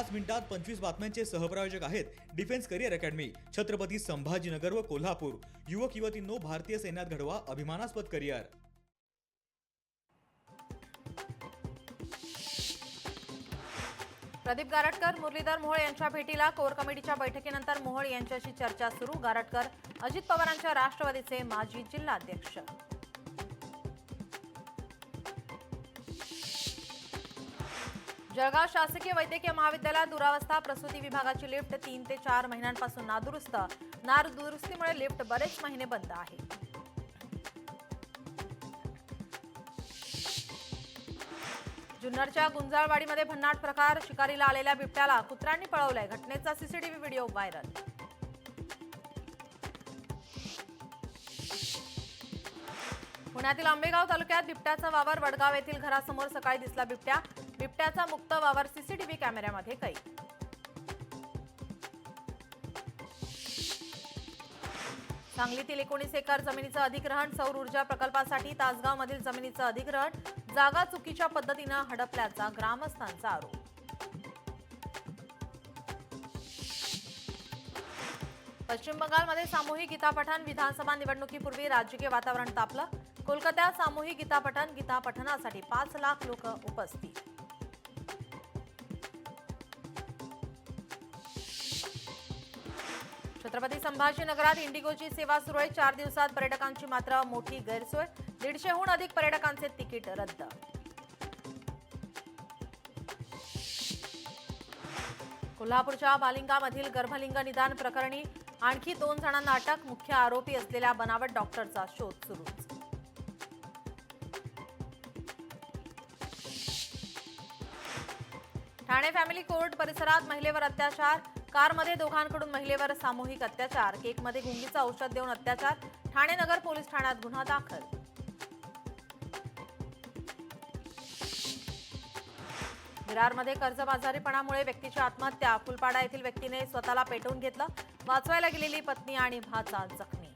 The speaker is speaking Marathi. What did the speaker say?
5 मिनिटात 25 बातम्यांचे सहप्रायोजक आहेत defence career academy, Chhatrapati Sambhajinagar व कोल्हापूर। युवक युवतींनो, भारतीय सैन्यात घडवा अभिमानास्पद करिअर। प्रदीप गारटकर मुरलीधर मोहोळ यांच्या भेटीला कोर कमिटीच्या बैठकीनंतर मोहोळ यांच्याशी चर्चा सुरू। गारटकर अजित पवारांच्या राष्ट्रवादीचे माजी जिल्हाध्यक्ष। जळगाव शासकीय वैद्यकीय महाविद्यालयात दुरावस्था, प्रसूती विभागाची लिफ्ट 3 ते 4 महिन्यांपासून नादुरुस्त। नादुरुस्तीमुळे लिफ्ट बरेच महिने बंद आहे। जुन्नरच्या गुंजाळवाडीमध्ये भन्नाट प्रकार, शिकारीला आलेल्या बिबट्याला कुत्र्यांनी पळवलंय। घटनेचा सीसीटीव्ही व्हिडिओ व्हायरल। पुण्यातील आंबेगाव तालुक्यात बिबट्याचा वावर, वडगाव येथील घरासमोर सकाळी दिसला बिबट्या। बिबट्याचा मुक्त वावर सीसीटीव्ही कॅमेऱ्यामध्ये कैद। सांगलीतील 19 एकर जमिनीचं अधिग्रहण, सौर ऊर्जा प्रकल्पासाठी तासगावमधील जमिनीचं अधिग्रहण, जागा चुकीच्या पद्धतीनं हडपल्याचा ग्रामस्थांचा आरोप। पश्चिम बंगालमध्ये सामूहिक गीतापठण, विधानसभा निवडणुकीपूर्वी राजकीय वातावरण तापलं। कोलकात्यात सामूहिक गीतापठणासाठी 5 लाख लोक उपस्थित। छत्रपती संभाजीनगरात इंडिगोची सेवा सुरू आहे। 4 दिवसात पर्यटकांची मात्र मोठी गैरसोय। 150हून अधिक पर्यटकांचे तिकीट रद्द। कोल्हापूरच्या बालिंगामधील गर्भलिंग निदान प्रकरणी आणखी 2 जणांना अटक। मुख्य आरोपी असलेल्या बनावट डॉक्टरचा शोध सुरू। ठाणे फॅमिली कोर्ट परिसरात महिलेवर अत्याचार, कारमध्ये दोघांकडून महिलेवर सामूहिक अत्याचार, केकमध्ये गुंगीचं औषध देऊन अत्याचार। ठाणे नगर पोलीस ठाण्यात गुन्हा दाखल। विरारमध्ये कर्जबाजारीपणामुळे व्यक्तीची आत्महत्या, फुलपाडा येथील व्यक्तीने स्वतःला पेटवून घेतलं। वाचवायला गेलेली पत्नी आणि भाचा जखमी।